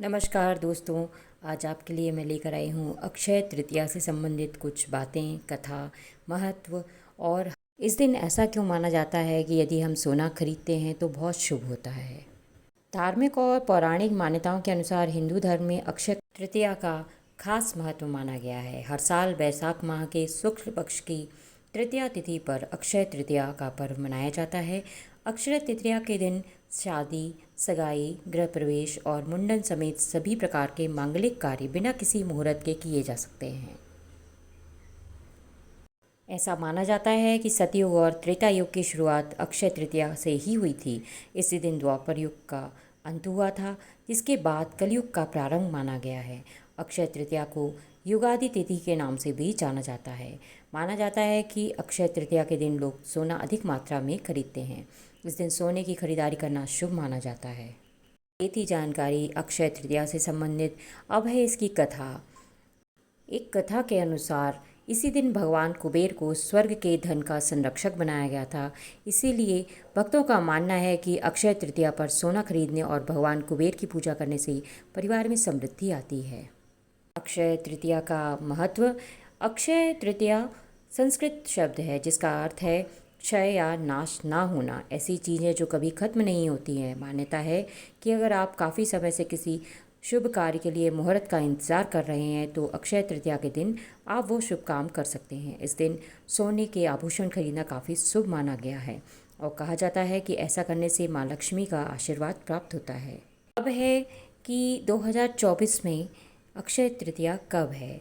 नमस्कार दोस्तों। आज आपके लिए मैं लेकर आई हूँ अक्षय तृतीया से संबंधित कुछ बातें, कथा, महत्व और इस दिन ऐसा क्यों माना जाता है कि यदि हम सोना खरीदते हैं तो बहुत शुभ होता है। धार्मिक और पौराणिक मान्यताओं के अनुसार हिंदू धर्म में अक्षय तृतीया का खास महत्व माना गया है। हर साल वैशाख माह के शुक्ल पक्ष की तृतीया तिथि पर अक्षय तृतीया का पर्व मनाया जाता है। अक्षय तृतीया के दिन शादी, सगाई, गृह प्रवेश और मुंडन समेत सभी प्रकार के मांगलिक कार्य बिना किसी मुहूर्त के किए जा सकते हैं। ऐसा माना जाता है कि सतयुग और त्रेता युग की शुरुआत अक्षय तृतीया से ही हुई थी। इसी दिन द्वापर युग का अंत हुआ था, जिसके बाद कलयुग का प्रारंभ माना गया है। अक्षय तृतीया को युगादि तिथि के नाम से भी जाना जाता है। माना जाता है कि अक्षय तृतीया के दिन लोग सोना अधिक मात्रा में खरीदते हैं। इस दिन सोने की खरीदारी करना शुभ माना जाता है। ये थी जानकारी अक्षय तृतीया से संबंधित। अब है इसकी कथा। एक कथा के अनुसार इसी दिन भगवान कुबेर को स्वर्ग के धन का संरक्षक बनाया गया था। इसीलिए भक्तों का मानना है कि अक्षय तृतीया पर सोना खरीदने और भगवान कुबेर की पूजा करने से परिवार में समृद्धि आती है। अक्षय तृतीया का महत्व। अक्षय तृतीया संस्कृत शब्द है जिसका अर्थ है क्षय या नाश ना होना, ऐसी चीज़ें जो कभी खत्म नहीं होती हैं। मान्यता है कि अगर आप काफ़ी समय से किसी शुभ कार्य के लिए मुहूर्त का इंतज़ार कर रहे हैं तो अक्षय तृतीया के दिन आप वो शुभ काम कर सकते हैं। इस दिन सोने के आभूषण खरीदना काफ़ी शुभ माना गया है और कहा जाता है कि ऐसा करने से माँ लक्ष्मी का आशीर्वाद प्राप्त होता है। अब है कि 2024 में अक्षय तृतीया कब है।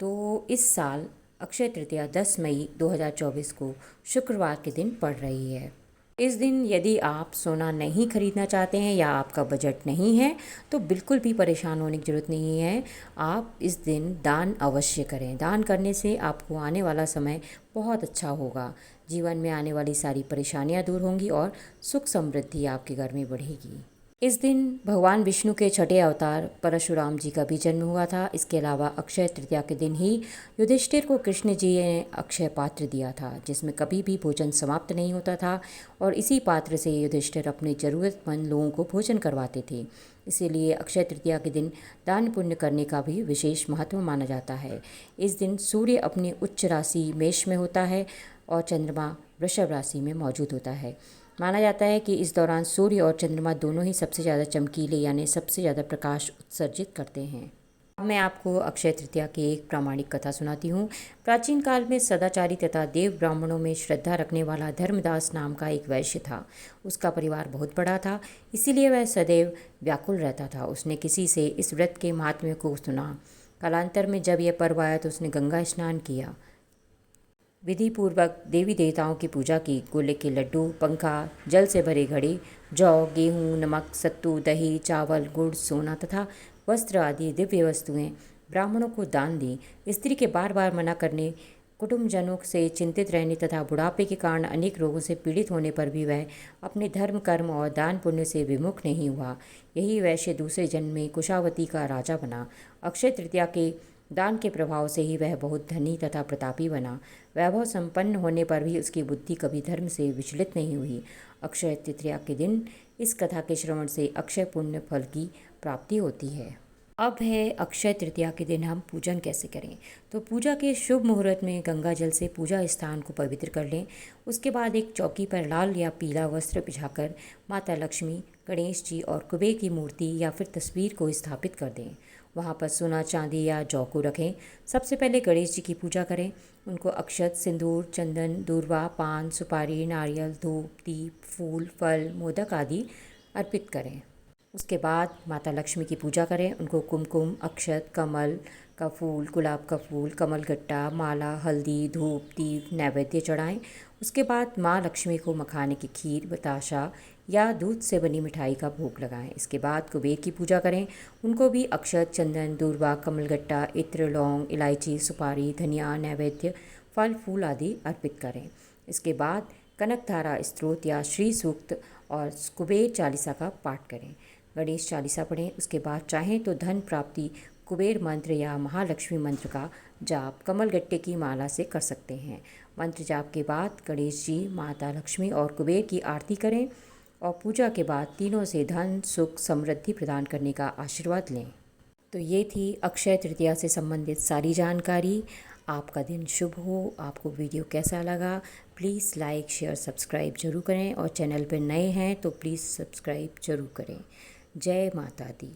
तो इस साल अक्षय तृतीया 10 मई 2024 को शुक्रवार के दिन पड़ रही है। इस दिन यदि आप सोना नहीं खरीदना चाहते हैं या आपका बजट नहीं है तो बिल्कुल भी परेशान होने की ज़रूरत नहीं है। आप इस दिन दान अवश्य करें। दान करने से आपको आने वाला समय बहुत अच्छा होगा। जीवन में आने वाली सारी परेशानियां दूर होंगी और सुख समृद्धि आपके घर में बढ़ेगी। इस दिन भगवान विष्णु के छठे अवतार परशुराम जी का भी जन्म हुआ था। इसके अलावा अक्षय तृतीया के दिन ही युधिष्ठिर को कृष्ण जी ने अक्षय पात्र दिया था, जिसमें कभी भी भोजन समाप्त नहीं होता था और इसी पात्र से युधिष्ठिर अपने ज़रूरतमंद लोगों को भोजन करवाते थे। इसीलिए अक्षय तृतीया के दिन दान पुण्य करने का भी विशेष महत्व माना जाता है। इस दिन सूर्य अपनी उच्च राशि मेष में होता है और चंद्रमा वृषभ राशि में मौजूद होता है। माना जाता है कि इस दौरान सूर्य और चंद्रमा दोनों ही सबसे ज़्यादा चमकीले यानी सबसे ज़्यादा प्रकाश उत्सर्जित करते हैं। अब मैं आपको अक्षय तृतीया की एक प्रामाणिक कथा सुनाती हूँ। प्राचीन काल में सदाचारी तथा देव ब्राह्मणों में श्रद्धा रखने वाला धर्मदास नाम का एक वैश्य था। उसका परिवार बहुत बड़ा था, इसीलिए वह सदैव व्याकुल रहता था। उसने किसी से इस व्रत के महात्म्य को सुना। कालांतर में जब यह पर्व आया तो उसने गंगा स्नान किया, विधि पूर्वक देवी देवताओं की पूजा की। गोले के लड्डू, पंखा, जल से भरे घड़े, जौ, गेहूँ, नमक, सत्तू, दही, चावल, गुड़, सोना तथा वस्त्र आदि दिव्य वस्तुएं ब्राह्मणों को दान दी। स्त्री के बार बार मना करने, कुटुंबजनों से चिंतित रहने तथा बुढ़ापे के कारण अनेक रोगों से पीड़ित होने पर भी वह अपने धर्म, कर्म और दान पुण्य से विमुख नहीं हुआ। यही वैश्य दूसरे जन्म में कुशावती का राजा बना। अक्षय तृतीया के दान के प्रभाव से ही वह बहुत धनी तथा प्रतापी बना। वैभव संपन्न होने पर भी उसकी बुद्धि कभी धर्म से विचलित नहीं हुई। अक्षय तृतीया के दिन इस कथा के श्रवण से अक्षय पुण्य फल की प्राप्ति होती है। अब है अक्षय तृतीया के दिन हम पूजन कैसे करें। तो पूजा के शुभ मुहूर्त में गंगा जल से पूजा स्थान को पवित्र कर लें। उसके बाद एक चौकी पर लाल या पीला वस्त्र बिछाकर माता लक्ष्मी, गणेश जी और कुबेर की मूर्ति या फिर तस्वीर को स्थापित कर दें। वहाँ पर सोना, चांदी या जौ को रखें। सबसे पहले गणेश जी की पूजा करें। उनको अक्षत, सिंदूर, चंदन, दूर्वा, पान, सुपारी, नारियल, धूप, दीप, फूल, फल, मोदक आदि अर्पित करें। उसके बाद माता लक्ष्मी की पूजा करें। उनको कुमकुम, अक्षत, कमल का फूल, गुलाब का फूल, कमल गट्टा, माला, हल्दी, धूप, दीप नैवेद्य चढ़ाएं। उसके बाद माँ लक्ष्मी को मखाने की खीर, बताशा या दूध से बनी मिठाई का भोग लगाएं। इसके बाद कुबेर की पूजा करें। उनको भी अक्षत, चंदन, दूर्वा, कमलगट्टा, इत्र, लौंग, इलायची, सुपारी, धनिया, नैवेद्य, फल फूल आदि अर्पित करें। इसके बाद कनकधारा स्तोत्र या श्री सूक्त और कुबेर चालीसा का पाठ करें। गणेश चालीसा पढ़ें। उसके बाद चाहें तो धन प्राप्ति, कुबेर मंत्र या महालक्ष्मी मंत्र का जाप कमलगट्टे की माला से कर सकते हैं। मंत्र जाप के बाद गणेश जी, माता लक्ष्मी और कुबेर की आरती करें। और पूजा के बाद तीनों से धन सुख समृद्धि प्रदान करने का आशीर्वाद लें। तो ये थी अक्षय तृतीया से संबंधित सारी जानकारी। आपका दिन शुभ हो। आपको वीडियो कैसा लगा प्लीज़ लाइक शेयर सब्सक्राइब जरूर करें और चैनल पर नए हैं तो प्लीज़ सब्सक्राइब जरूर करें। जय माता दी।